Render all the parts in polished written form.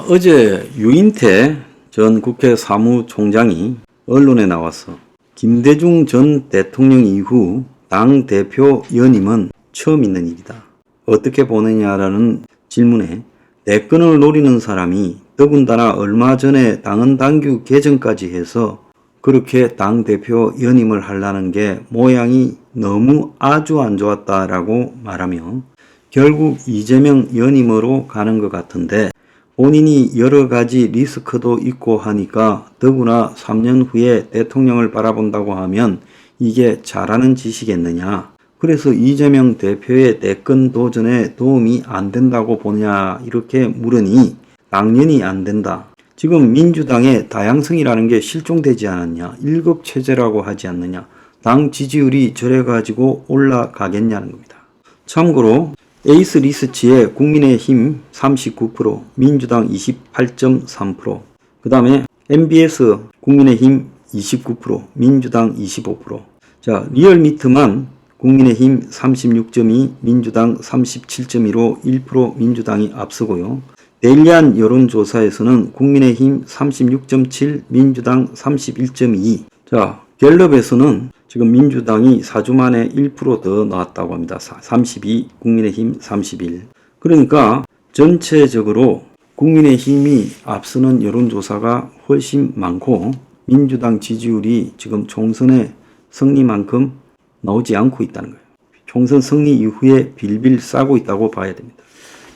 어제 유인태 전 국회 사무총장이 언론에 나와서 김대중 전 대통령 이후 당대표 연임은 처음 있는 일이다. 어떻게 보느냐라는 질문에 대권을 노리는 사람이 더군다나 얼마 전에 당헌 당규 개정까지 해서 그렇게 당대표 연임을 하려는 게 모양이 너무 아주 안 좋았다라고 말하며 결국 이재명 연임으로 가는 것 같은데 본인이 여러 가지 리스크도 있고 하니까 더구나 3년 후에 대통령을 바라본다고 하면 이게 잘하는 짓이겠느냐. 그래서 이재명 대표의 대권 도전에 도움이 안 된다고 보냐 이렇게 물으니 당연히 안 된다. 지금 민주당의 다양성이라는 게 실종되지 않았냐. 1급 체제라고 하지 않느냐. 당 지지율이 저래가지고 올라가겠냐는 겁니다. 참고로 에이스 리서치의 국민의힘 39%, 민주당 28.3%, 그 다음에 MBS 국민의힘 29%, 민주당 25%. 자, 리얼미터만 국민의힘 36.2, 민주당 37.2로 1% 민주당이 앞서고요. 데일리안 여론조사에서는 국민의힘 36.7, 민주당 31.2. 자, 갤럽에서는 지금 민주당이 4주 만에 1% 더 나왔다고 합니다. 32, 국민의힘 31. 그러니까 전체적으로 국민의힘이 앞서는 여론조사가 훨씬 많고 민주당 지지율이 지금 총선의 승리만큼 나오지 않고 있다는 거예요. 총선 승리 이후에 빌빌 싸고 있다고 봐야 됩니다.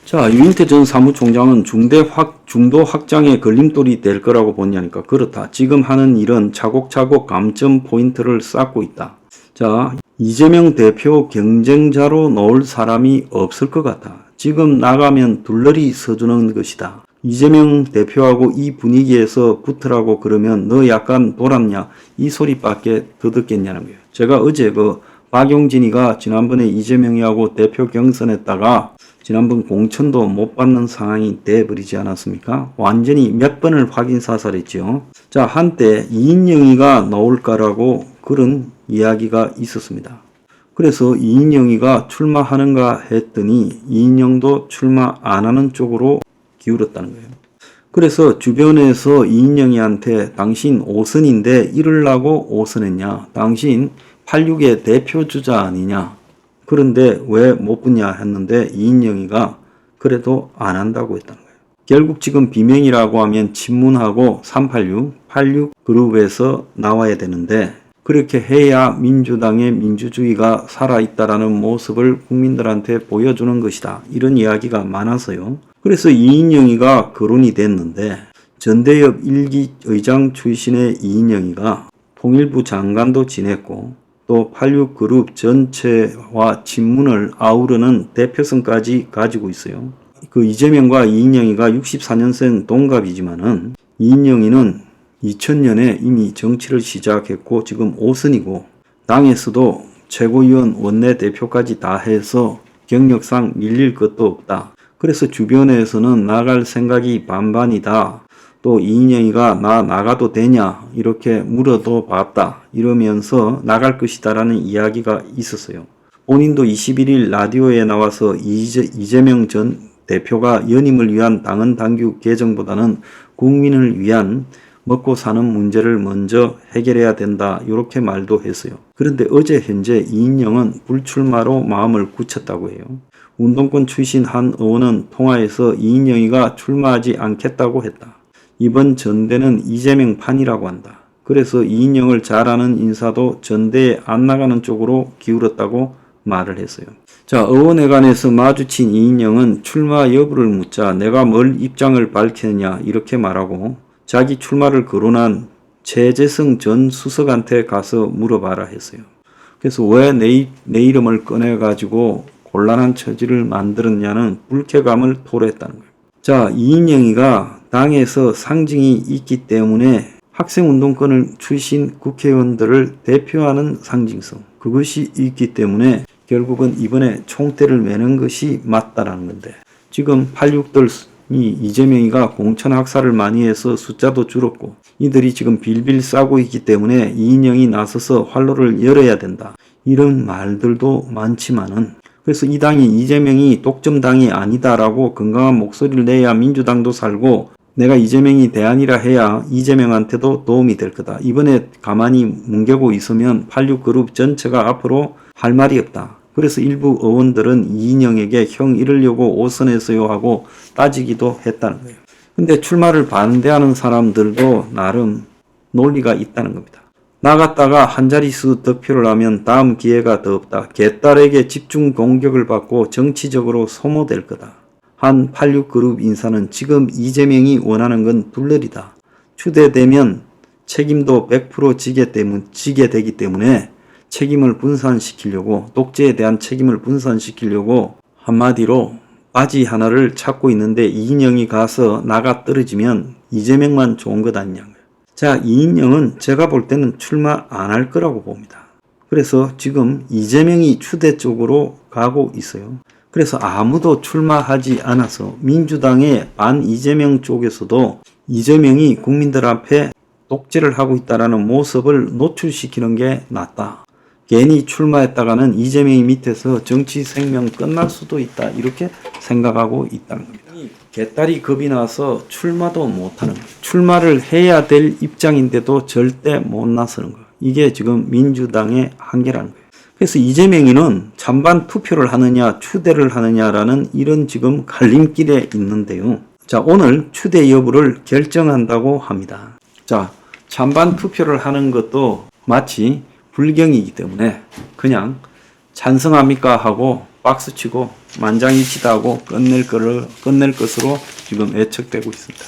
자, 유인태 전 사무총장은 중도 확장의 걸림돌이 될 거라고 보냐니까 그렇다. 지금 하는 일은 차곡차곡 감점 포인트를 쌓고 있다. 자, 이재명 대표 경쟁자로 놓을 사람이 없을 것 같아. 지금 나가면 둘러리 서주는 것이다. 이재명 대표하고 이 분위기에서 붙으라고 그러면 너 약간 돌았냐 이 소리밖에 더 듣겠냐는 거예요. 제가 어제 박용진이가 지난번에 이재명이하고 대표 경선했다가 지난번 공천도 못 받는 상황이 돼버리지 않았습니까? 완전히 몇 번을 확인사살했죠. 자, 한때 이인영이가 나올까라고 그런 이야기가 있었습니다. 그래서 이인영이가 출마하는가 했더니 이인영도 출마 안 하는 쪽으로 기울었다는 거예요. 그래서 주변에서 이인영이한테 당신 5선인데 이러려고 5선했냐? 당신 86의 대표주자 아니냐? 그런데 왜 못 붙냐 했는데 이인영이가 그래도 안 한다고 했다는 거예요. 결국 지금 비명이라고 하면 친문하고 386, 86 그룹에서 나와야 되는데 그렇게 해야 민주당의 민주주의가 살아있다라는 모습을 국민들한테 보여주는 것이다. 이런 이야기가 많아서요. 그래서 이인영이가 거론이 됐는데 전대협 1기 의장 출신의 이인영이가 통일부 장관도 지냈고 또 86그룹 전체와 친문을 아우르는 대표성까지 가지고 있어요. 그 이재명과 이인영이가 64년생 동갑이지만은 이인영이는 2000년에 이미 정치를 시작했고 지금 5선이고 당에서도 최고위원 원내대표까지 다 해서 경력상 밀릴 것도 없다. 그래서 주변에서는 나갈 생각이 반반이다. 또 이인영이가 나 나가도 되냐 이렇게 물어도 봤다 이러면서 나갈 것이다 라는 이야기가 있었어요. 본인도 21일 라디오에 나와서 이재명 전 대표가 연임을 위한 당헌 당규 개정보다는 국민을 위한 먹고 사는 문제를 먼저 해결해야 된다 이렇게 말도 했어요. 그런데 어제 현재 이인영은 불출마로 마음을 굳혔다고 해요. 운동권 출신 한 의원은 통화에서 이인영이가 출마하지 않겠다고 했다. 이번 전대는 이재명 판이라고 한다. 그래서 이인영을 잘 아는 인사도 전대에 안 나가는 쪽으로 기울었다고 말을 했어요. 자, 의원회관에서 마주친 이인영은 출마 여부를 묻자 내가 뭘 입장을 밝히느냐 이렇게 말하고 자기 출마를 거론한 최재성 전 수석한테 가서 물어봐라 했어요. 그래서 왜 내 이름을 꺼내가지고 곤란한 처지를 만들었냐는 불쾌감을 토로했다는 거예요. 자, 이인영이가 당에서 상징이 있기 때문에 학생운동권을 출신 국회의원들을 대표하는 상징성 그것이 있기 때문에 결국은 이번에 총대를 매는 것이 맞다라는 건데 지금 86들이 이재명이가 공천 학살을 많이 해서 숫자도 줄었고 이들이 지금 빌빌 싸고 있기 때문에 이인영이 나서서 활로를 열어야 된다 이런 말들도 많지만은 그래서 이 당이 이재명이 독점당이 아니다라고 건강한 목소리를 내야 민주당도 살고 내가 이재명이 대안이라 해야 이재명한테도 도움이 될 거다. 이번에 가만히 뭉개고 있으면 86그룹 전체가 앞으로 할 말이 없다. 그래서 일부 의원들은 이인영에게 형 이러려고 오선했어요 하고 따지기도 했다는 거예요. 근데 출마를 반대하는 사람들도 나름 논리가 있다는 겁니다. 나갔다가 한 자릿수 득표를 하면 다음 기회가 더 없다. 개딸에게 집중 공격을 받고 정치적으로 소모될 거다. 한 86그룹 인사는 지금 이재명이 원하는 건 둘러리다. 추대되면 책임도 100% 지게 되기 때문에 책임을 분산시키려고, 독재에 대한 책임을 분산시키려고 한마디로 바지 하나를 찾고 있는데 이인영이 가서 나가 떨어지면 이재명만 좋은 것 아니냐고요. 자, 이인영은 제가 볼 때는 출마 안 할 거라고 봅니다. 그래서 지금 이재명이 추대 쪽으로 가고 있어요. 그래서 아무도 출마하지 않아서 민주당의 반 이재명 쪽에서도 이재명이 국민들 앞에 독재를 하고 있다는 모습을 노출시키는 게 낫다. 괜히 출마했다가는 이재명이 밑에서 정치 생명 끝날 수도 있다. 이렇게 생각하고 있다는 겁니다. 개딸이 겁이 나서 출마도 못하는 거예요. 출마를 해야 될 입장인데도 절대 못 나서는 거예요. 이게 지금 민주당의 한계라는 거예요. 그래서 이재명이는 찬반 투표를 하느냐 추대를 하느냐라는 이런 지금 갈림길에 있는데요. 자, 오늘 추대 여부를 결정한다고 합니다. 자, 찬반 투표를 하는 것도 마치 불경이기 때문에 그냥 찬성합니까 하고 박수치고 만장일치다 하고 끝낼 것으로 지금 예측되고 있습니다.